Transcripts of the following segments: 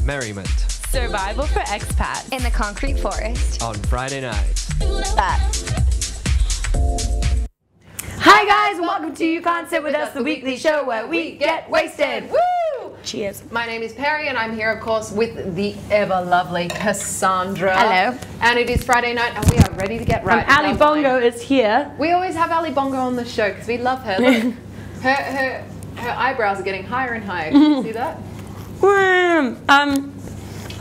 merriment. Survival for expats. In the concrete forest. On Friday nights. Hi guys, and welcome to You Can't Sit With Us, the weekly show where we get wasted. Woo! Cheers. My name is Perry and I'm here, of course, with the ever-lovely Cassandra. Hello. And it is Friday night and we are ready to get right. And Ali Bongo is here. We always have Ali Bongo on the show because we love her. Look, her eyebrows are getting higher and higher. Can you see that?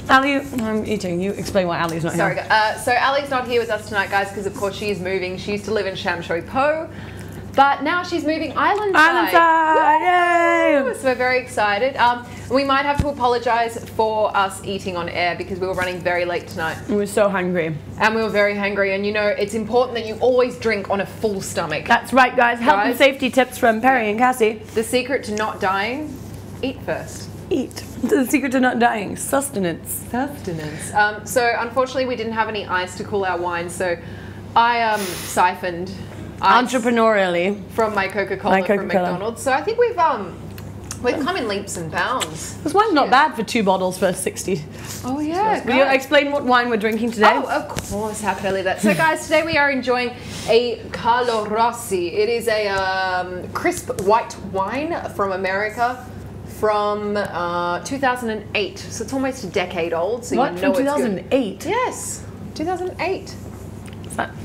Ali, I'm eating. You explain why Ali's not Sorry, here. so Ali's not here with us tonight, guys, because of course she is moving. She used to live in Sham Shui Po, but now she's moving island side. Yay! So we're very excited. We might have to apologise for us eating on air because we were running very late tonight. We were so hungry. And we were very hungry, and you know, it's important that you always drink on a full stomach. That's right, guys. Health and safety tips from Perry and Cassie. The secret to not dying, eat first. Eat. The secret to not dying. Sustenance. Sustenance. So unfortunately we didn't have any ice to cool our wine, so I siphoned ice entrepreneurially from my Coca-Cola from McDonald's. So I think we've come in leaps and bounds. This wine's not bad for 2 bottles for 60. Oh yeah. Will you explain what wine we're drinking today? Oh, of course. How could I leave that? So guys, today we are enjoying a Carlo Rossi. It is a crisp white wine from America. From 2008, so it's almost a decade old. So what? You know From 2008? It's good. Yes, 2008.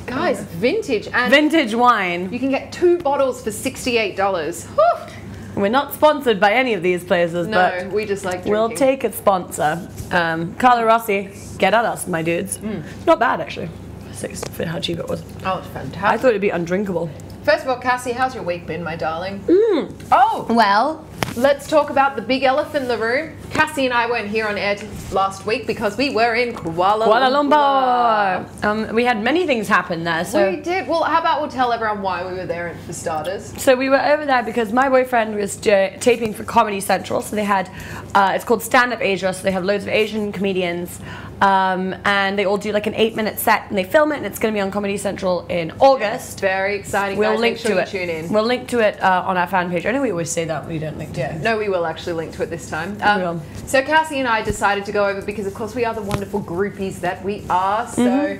Guys, vintage and vintage wine. You can get 2 bottles for $68. Whew. We're not sponsored by any of these places, but we just like drinking. We'll take a sponsor. Carlo Rossi, get at us, my dudes. Not bad actually. For how cheap it was. Oh, it's fantastic. I thought it'd be undrinkable. First of all, Cassie, how's your week been, my darling? Oh, well. Let's talk about the big elephant in the room. Cassie and I weren't here on air last week because we were in Kuala Lumpur. We had many things happen there. So we did. Well, how about we'll tell everyone why we were there for starters. So we were over there because my boyfriend was taping for Comedy Central. So they had, it's called Stand Up Asia. So they have loads of Asian comedians. And they all do like an 8-minute set and they film it and it's going to be on Comedy Central in August. Very exciting. We'll guys. link to it. Tune in. We'll link to it on our fan page. I know we always say that, we don't link to it. No, we will actually link to it this time. We will. So Cassie and I decided to go over because of course we are the wonderful groupies that we are. So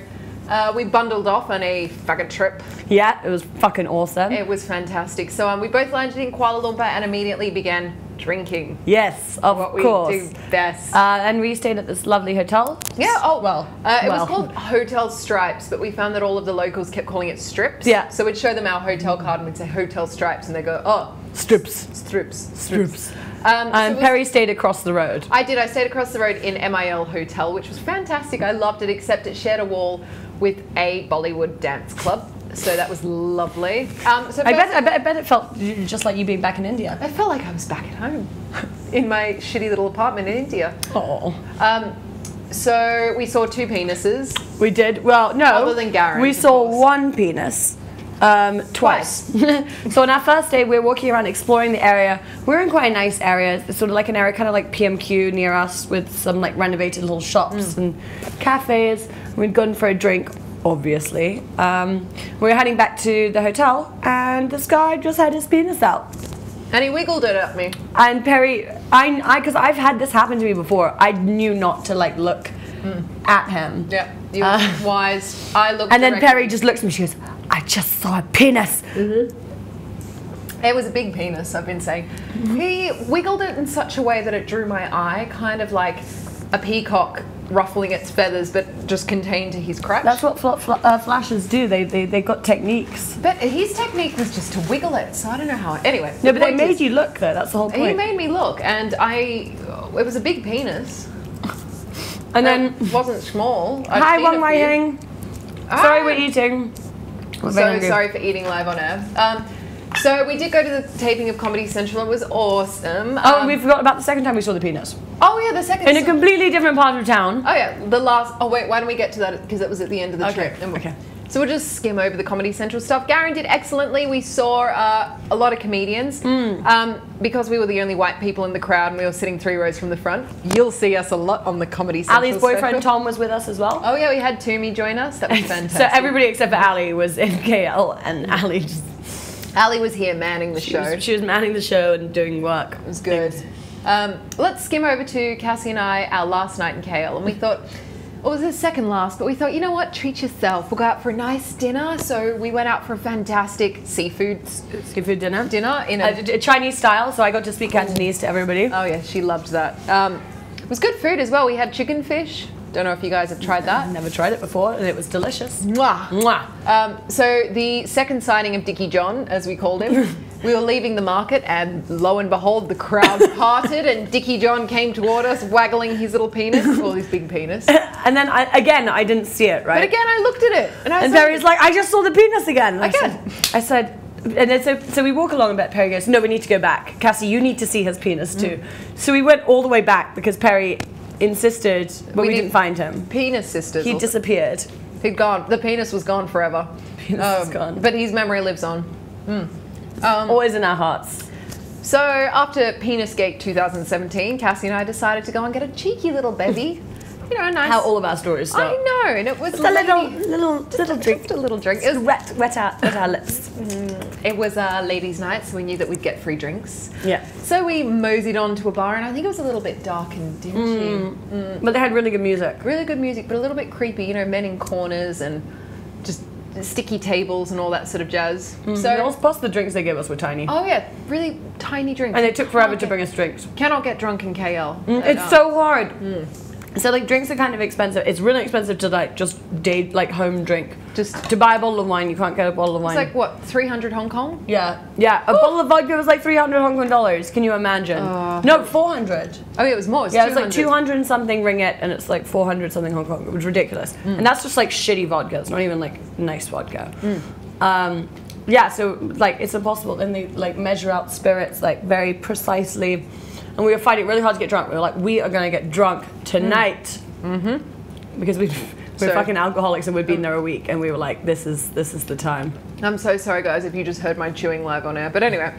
we bundled off on a fucking trip. Yeah, it was fucking awesome. It was fantastic. So we both landed in Kuala Lumpur and immediately began drinking. Yes, of course. We do best. And we stayed at this lovely hotel. Yeah, it was well. called Hotel Stripes, but we found that all of the locals kept calling it Strips. Yeah. So we'd show them our hotel card and we'd say Hotel Stripes and they'd go, oh. Strips. And Perry stayed across the road. I did. I stayed across the road in MIL Hotel, which was fantastic. I loved it, except it shared a wall with a Bollywood dance club. So that was lovely. I bet it felt just like you being back in India. I felt like I was back at home in my shitty little apartment in India. Oh. So we saw 2 penises. We did. Well, no. Other than Garen. We saw 1 penis. Twice. So on our first day, we were walking around exploring the area. We were in quite a nice area. It's sort of like an area kind of like PMQ near us with some like renovated little shops and cafes. We'd gone for a drink, obviously. We were heading back to the hotel and this guy just had his penis out. And he wiggled it at me. And Perry, because I've had this happen to me before, I knew not to like look at him. Yeah, you were wise. I looked and then directly. Perry just looks at me, she goes, I just saw a penis. It was a big penis, I've been saying. He wiggled it in such a way that it drew my eye, kind of like a peacock ruffling its feathers, but just contained to his crotch. That's what flashers do. They got techniques. But his technique was just to wiggle it, so I don't know how. Anyway. No, but they made you look though. That's the whole point. He made me look, and it was a big penis. And then it wasn't small. Hi, Wang Wai Hing. Sorry, we're eating. So sorry for eating live on air. So we did go to the taping of Comedy Central. It was awesome. We forgot about the second time we saw the penis. Oh yeah, the second. In a completely different part of town. Oh yeah, the last. Oh wait, why don't we get to that? Because it was at the end of the trip. Okay. So we'll just skim over the Comedy Central stuff. Garen did excellently. We saw a lot of comedians. Because we were the only white people in the crowd and we were sitting 3 rows from the front. You'll see us a lot on the Comedy Central. Ali's boyfriend Tom was with us as well. Oh yeah, we had Toomey join us. That was fantastic. So everybody except for Ali was in KL and Ali was here manning the show. She was manning the show and doing work. It was good. Let's skim over to Cassie and I, our last night in KL, and we thought, it was the second last, but we thought, you know what, treat yourself. We'll go out for a nice dinner. So we went out for a fantastic seafood dinner. In a Chinese style, so I got to speak Cantonese to everybody. Oh yeah, she loved that. It was good food as well. We had chicken fish. Don't know if you guys have tried that. I've never tried it before, and it was delicious. Mwah. Mwah. So the second sighting of Dickie John, as we called him, we were leaving the market, and lo and behold, the crowd parted, and Dickie John came toward us, waggling his little penis, well, his big penis. And then I didn't see it, right? But again, I looked at it, and Perry's like, I just saw the penis again. I said, and then so we walk along a bit. Perry goes, no, we need to go back. Cassie, you need to see his penis too. So we went all the way back because Perry insisted, but we didn't find him. Penis sisters. He disappeared. He'd gone. The penis was gone forever. Penis is gone. But his memory lives on. Always in our hearts. So after Penis Gate 2017, Cassie and I decided to go and get a cheeky little bevy. You know, a nice. How all of our stories start. I know, and it was just a little drink. Just a little drink. It was wet our lips. It was a ladies' night, so we knew that we'd get free drinks. Yeah. So we moseyed on to a bar, and I think it was a little bit dark and dingy. But they had really good music. Really good music, but a little bit creepy. You know, men in corners and just sticky tables and all that sort of jazz. So plus the drinks they gave us were tiny. Oh yeah, really tiny drinks. And it took forever to bring us drinks. Cannot get drunk in KL. It's so hard. So like drinks are kind of expensive. It's really expensive to like just home drink. Just to buy a bottle of wine, you can't get a bottle of wine. It's like what, 300 Hong Kong? Yeah. A bottle of vodka was like 300 Hong Kong dollars. Can you imagine? No, 400. Oh yeah, it was more. It was like 200 and something ringgit, and it's like 400 something Hong Kong. It was ridiculous. And that's just like shitty vodka. It's not even like nice vodka. Yeah, so like it's impossible. And they like measure out spirits like very precisely. And we were fighting really hard to get drunk. We were like, we are going to get drunk tonight. Because we're fucking alcoholics and we'd been there a week. And we were like, this is the time. I'm so sorry, guys, if you just heard my chewing live on air. But anyway,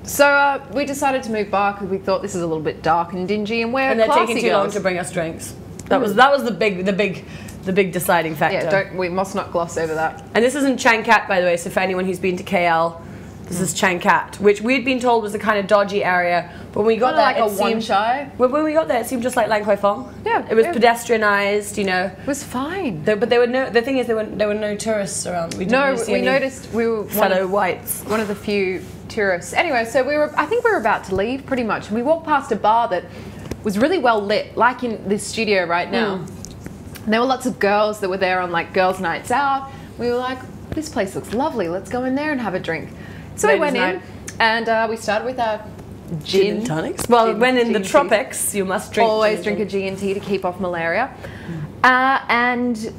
so we decided to move bar because we thought this is a little bit dark and dingy. And we're they're classy taking too long to bring us drinks. That was the big deciding factor. Yeah, we must not gloss over that. And this isn't Changkat, by the way. So for anyone who's been to KL, this is Changkat, which we'd been told was a kind of dodgy area. But when we got there, like a Wan Chai. When we got there, it seemed just like Lang Kwai Fong. Yeah, it was pedestrianised, you know. It was fine. But there were no. The thing is, there were no tourists around. We noticed we were fellow whites. One of the few tourists. Anyway, so I think we were about to leave, pretty much, and we walked past a bar that was really well lit, like in this studio right now. And there were lots of girls that were there on like girls' nights out. We were like, this place looks lovely. Let's go in there and have a drink. So we went in, and we started with our gin and tonics. Well, when in the tropics, you must drink. Always drink a G&T to keep off malaria. And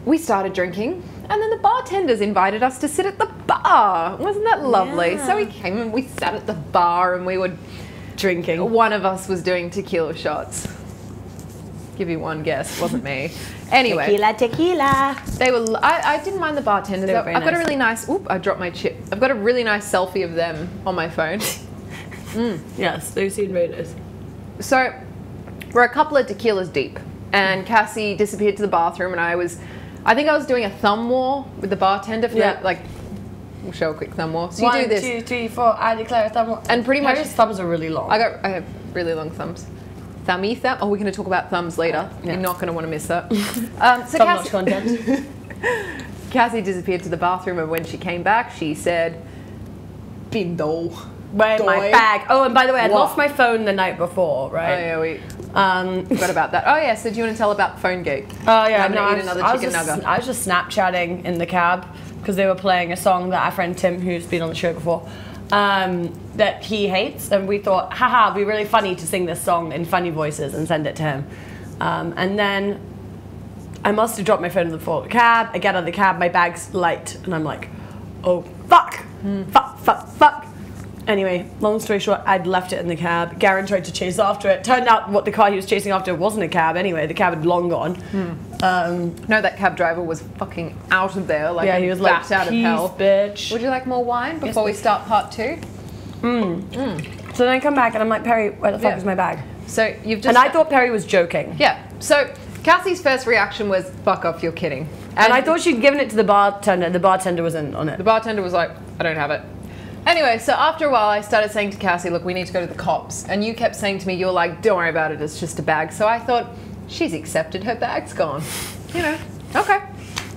we started drinking, and then the bartenders invited us to sit at the bar. Wasn't that lovely? Yeah. So we came and we sat at the bar, and we were drinking. One of us was doing tequila shots. Give you one guess, it wasn't me. Anyway, tequila. They were. I didn't mind the bartenders. I've got a really nice. Oop! I dropped my chip. I've got a really nice selfie of them on my phone. Yes, they've seen raiders. So we're a couple of tequilas deep, and Cassie disappeared to the bathroom, and I think I was doing a thumb war with the bartender for like. We'll show a quick thumb war. So you do this. 1, 2, 3, 4. I declare a thumb war. And pretty much his thumbs are really long. I have really long thumbs. Thummy thumb. Oh, we're going to talk about thumbs later. Yeah. You're not going to want to miss that. So Cassie, content. Cassie disappeared to the bathroom, and when she came back, she said, "Bindo, where's my bag?" Oh, and by the way, I'd lost my phone the night before, right? Oh yeah, we forgot about that. Oh yeah. So do you want to tell about Phonegate? Oh yeah, I was just Snapchatting in the cab because they were playing a song that our friend Tim, who's been on the show before, that he hates, and we thought, haha, it'd be really funny to sing this song in funny voices and send it to him. And then I must have dropped my phone in the floor of the cab. I get out of the cab, my bag's light, and I'm like, oh fuck, fuck. Anyway, long story short, I'd left it in the cab. Garen tried to chase after it. Turned out what the car he was chasing after wasn't a cab anyway. The cab had long gone. No, that cab driver was fucking out of there. Like, yeah, he was like, out of hell. Bitch. Would you like more wine before we start part 2? So then I come back and I'm like, Perry, where the fuck is my bag? So you've just... And I thought Perry was joking. Yeah. So Cassie's first reaction was, fuck off, you're kidding. And I thought she'd given it to the bartender. The bartender was in on it. The bartender was like, I don't have it. Anyway, so after a while, I started saying to Cassie, look, we need to go to the cops. And you kept saying to me, you're like, don't worry about it, it's just a bag. So I thought, she's accepted, her bag's gone. You know, okay,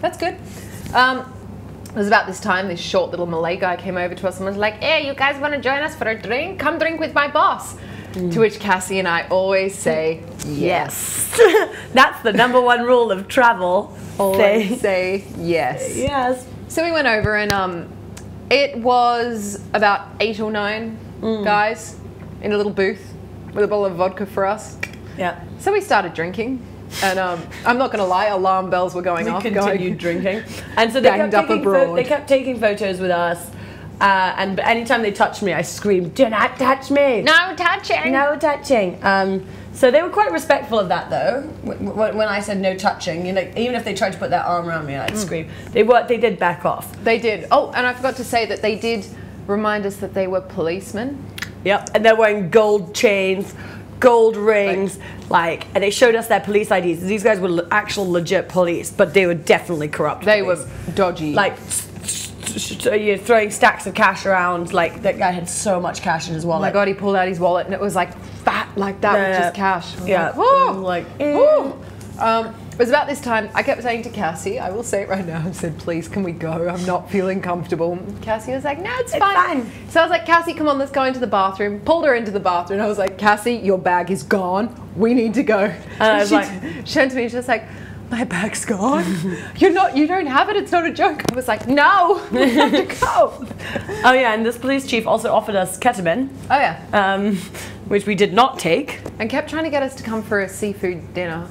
that's good. It was about this time, this short little Malay guy came over to us and was like, hey, you guys want to join us for a drink? Come drink with my boss. To which Cassie and I always say, yes. That's the #1 rule of travel. Always say yes. Yes. So we went over and it was about 8 or 9 guys in a little booth with a bottle of vodka for us. Yeah. So we started drinking. And I'm not going to lie, alarm bells were going off. We continued drinking. And so they kept taking photos with us. And anytime they touched me, I screamed, do not touch me. No touching. No touching. So they were quite respectful of that, though. When I said no touching, you know, even if they tried to put their arm around me, I'd scream. They did back off. They did. Oh, and I forgot to say that they did remind us that they were policemen. Yep, and they're wearing gold chains, gold rings, and they showed us their police IDs. These guys were actual legit police, but they were definitely corrupt. They were dodgy. You're throwing stacks of cash around. Like, that guy had so much cash in his wallet. Oh my God, he pulled out his wallet and it was like fat like that with just cash. Yeah. It was about this time, I kept saying to Cassie, I will say it right now, I said, please, can we go? I'm not feeling comfortable. Cassie was like, no, it's fine. So I was like, Cassie, come on, let's go into the bathroom. Pulled her into the bathroom. I was like, Cassie, your bag is gone. We need to go. And she turned to me, she was like, my bag's gone. You don't have it, it's not a joke. I was like, no, we have to go. Oh yeah, and this police chief also offered us ketamine. Oh yeah. Which we did not take. And kept trying to get us to come for a seafood dinner.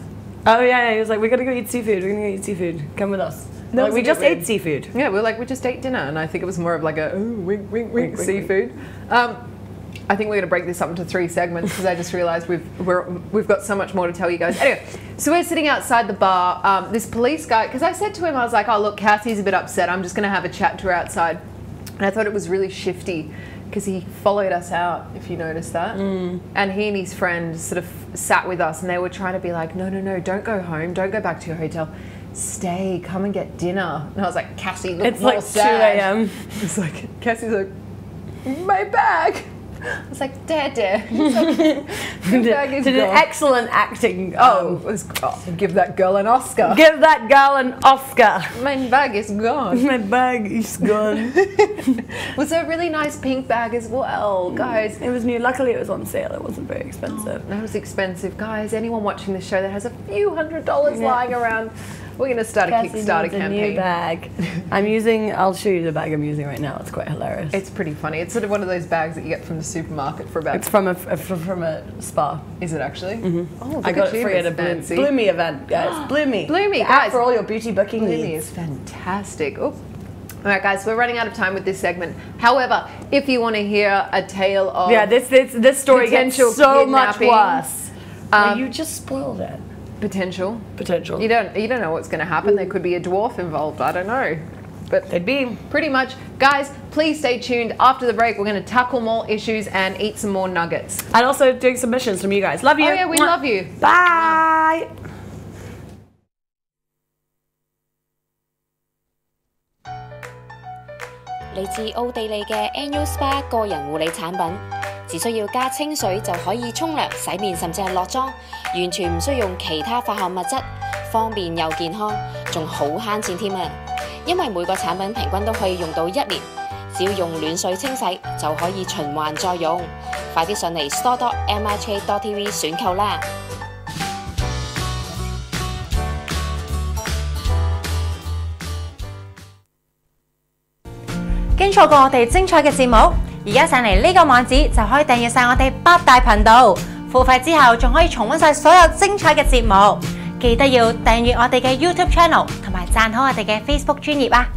Oh yeah, he was like, we're gonna go eat seafood, come with us. Like, we just ate seafood. Yeah, we were like, we just ate dinner, and I think it was more of like a, ooh, wink, wink, wink, seafood. I think we're going to break this up into 3 segments because I just realised we've got so much more to tell you guys. Anyway, so we're sitting outside the bar. This police guy, because I said to him, I was like, oh look, Cassie's a bit upset. I'm just going to have a chat to her outside. And I thought it was really shifty because he followed us out, if you noticed that. And he and his friend sort of sat with us and they were trying to be like, no, don't go home. Don't go back to your hotel. Stay, come and get dinner. And I was like, Cassie, look, it's like 2 a.m. It's like, Cassie's like, my bag. I was like, dare. Did an excellent acting. Give that girl an Oscar. Give that girl an Oscar. My bag is gone. My bag is gone. It was a really nice pink bag as well, guys. It was new. Luckily, it was on sale. It wasn't very expensive. That was expensive, guys. Anyone watching this show that has a few $100s lying around, we're going to start a Kickstarter campaign. A new bag. I'll show you the bag I'm using right now. It's quite hilarious. It's pretty funny. It's sort of one of those bags that you get from the supermarket for about... It's from a spa. Is it actually? Oh, I got it free at a Bloomy event, guys. Bloomy, guys. For all your beauty booking needs. Bloomy is fantastic. Oh. All right, guys, we're running out of time with this segment. However, if you want to hear a tale of... Yeah, this story gets so much worse. You just spoiled it. Potential. You don't know what's going to happen. There could be a dwarf involved. I don't know. But they'd be. Pretty much. Guys, please stay tuned. After the break, we're going to tackle more issues and eat some more nuggets. And also doing submissions from you guys. Love you. Oh yeah, we love you. Bye.嚟自奧地利嘅 Annual Spa 個人護理產品，只需要加清水就可以沖涼、洗面甚至係落妝，完全唔需要用其他化學物質，方便又健康，仲好慳錢添啊！因為每個產品平均都可以用到1年，只要用暖水清洗就可以循環再用。快啲上嚟 store.MIHK.tv 選購啦！經錯過我哋精彩嘅節目，而家上嚟呢個網址就可以訂閱晒我哋8大頻道，付費之後仲可以重溫晒所有精彩嘅節目。記得要訂閱我哋嘅 YouTube Channel 同埋讚好我哋嘅 Facebook 專頁啊！